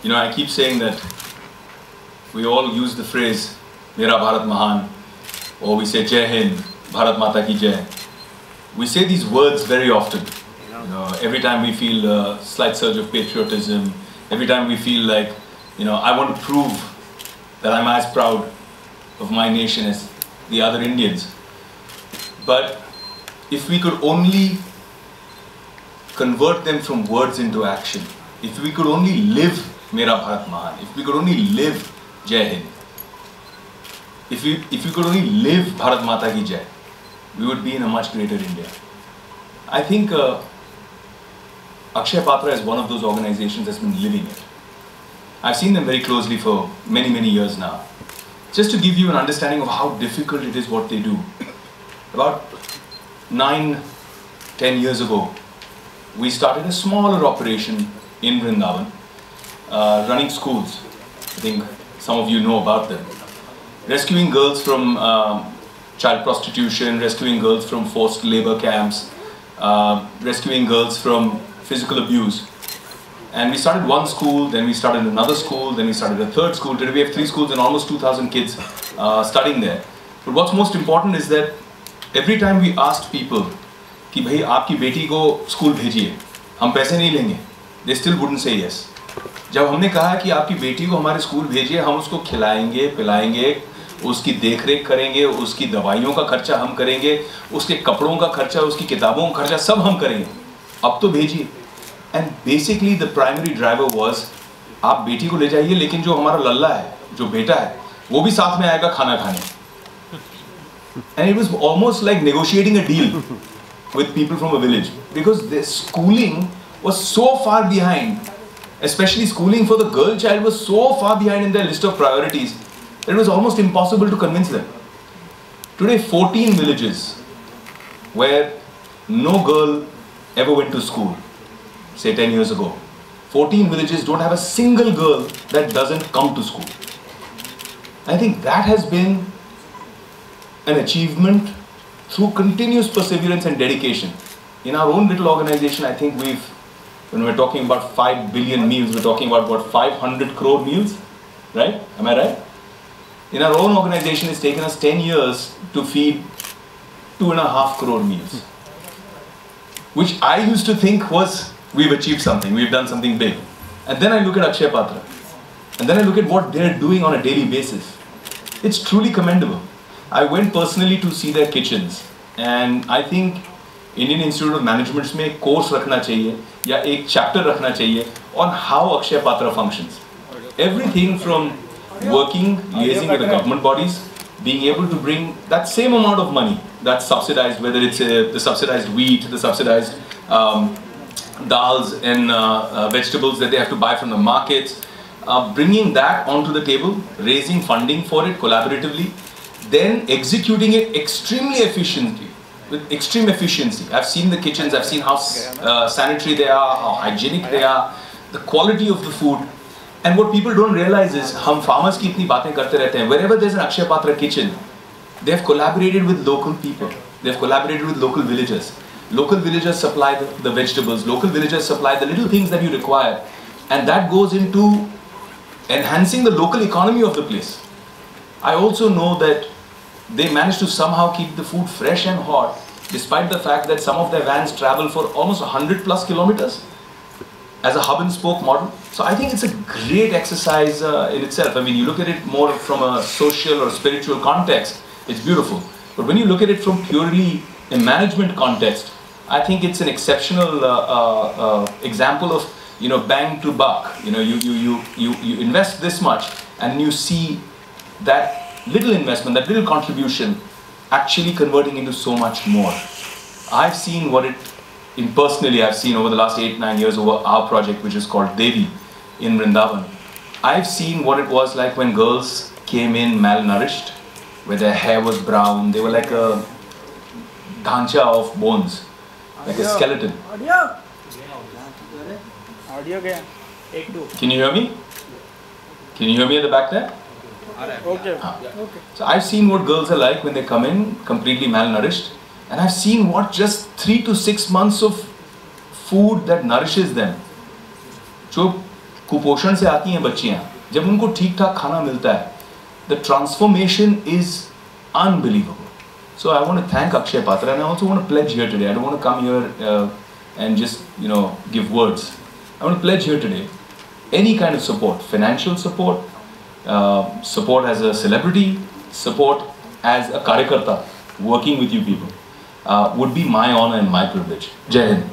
You know, I keep saying that we all use the phrase Mera Bharat Mahan, or we say Jai Hind, Bharat Mata Ki Jai. We say these words very often. You know, every time we feel a slight surge of patriotism, every time we feel like, you know, I want to prove that I'm as proud of my nation as the other Indians. But if we could only convert them from words into action, if we could only live Mera Bharat Mahan, if we could only live Jai Hind, if we could only live Bharat Mata Ki Jai, we would be in a much greater India. I think Akshaya Patra is one of those organizations that's been living it. I've seen them very closely for many, many years now. Just to give you an understanding of how difficult it is what they do. About 9-10 years ago, we started a smaller operation in Vrindavan, running schools. I think some of you know about them. Rescuing girls from child prostitution, rescuing girls from forced labor camps, rescuing girls from physical abuse. And we started one school, then we started another school, then we started a third school. Today we have 3 schools and almost 2,000 kids studying there. But what's most important is that every time we asked people कि भाई आपकी बेटी को school भेजिए, हम पैसे नहीं लेंगे, they still wouldn't say yes. जब हमने कहा कि आपकी बेटी को हमारे स्कूल भेजिए, हम उसको खिलाएंगे, पिलाएंगे, उसकी देखरेख करेंगे, उसकी दवाइयों का खर्चा हम करेंगे, उसके कपड़ों का खर्चा, उसकी किताबों का खर्चा सब हम करेंगे, अब तो भेजिए. And basically the primary driver was आप बेटी को ले जाइए, लेकिन जो हमारा लल्ला है, जो बेटा है, वो भी साथ में आएगा खाना खाने. And it was almost like negotiating a deal with people from a village, because their schooling was so far behind, especially schooling for the girl child was so far behind in their list of priorities that it was almost impossible to convince them. Today 14 villages where no girl ever went to school, say 10 years ago, 14 villages don't have a single girl that doesn't come to school. I think that has been an achievement through continuous perseverance and dedication. In our own little organization, I think when we're talking about 5 billion meals, we're talking about what, 500 crore meals, right? Am I right? In our own organization, it's taken us 10 years to feed 2.5 crore meals, which I used to think was, we've achieved something, we've done something big. And then I look at Akshaya Patra, and then I look at what they're doing on a daily basis. It's truly commendable. I went personally to see their kitchens, and I think Indian Institute of Management में एक course रखना चाहिए या एक chapter रखना चाहिए on how Akshaya Patra functions. Everything from working, liaising with the government bodies, being able to bring that same amount of money that's subsidized, whether it's the subsidized wheat, the subsidized dals and vegetables that they have to buy from the markets, bringing that onto the table, raising funding for it collaboratively, then executing it extremely efficiently, with extreme efficiency. I've seen the kitchens, I've seen how sanitary they are, how hygienic they are, the quality of the food. And what people don't realize is, हम farmers की इतनी बातें करते रहते हैं. Wherever there's an Akshaya Patra kitchen, they have collaborated with local people. They have collaborated with local villagers. Local villagers supply the vegetables. Local villagers supply the little things that you require. And that goes into enhancing the local economy of the place. I also know that they manage to somehow keep the food fresh and hot, despite the fact that some of their vans travel for almost 100+ kilometers as a hub and spoke model. So I think it's a great exercise in itself. I mean, you look at it more from a social or spiritual context, it's beautiful. But when you look at it from purely a management context, I think it's an exceptional example of, you know, bang to buck. You know, you invest this much and you see that little investment, that little contribution actually converting into so much more. I've seen what it, personally I've seen over the last 8-9 years over our project, which is called Devi in Vrindavan. I've seen what it was like when girls came in malnourished, where their hair was brown, they were like a dhancha of bones, like a skeleton. Can you hear me? Can you hear me at the back there? Okay. So I've seen what girls are like when they come in completely malnourished, and I've seen what just 3 to 6 months of food that nourishes them, जो कुपोषण से आती हैं बच्चियाँ, जब उनको ठीक ठाक खाना मिलता है, the transformation is unbelievable. So I want to thank Akshay Patra, and I also want to pledge here today. I don't want to come here and just give words. I want to pledge here today any kind of support, financial support, support as a celebrity, support as a karyakarta working with you people would be my honor and my privilege. Jai Hind.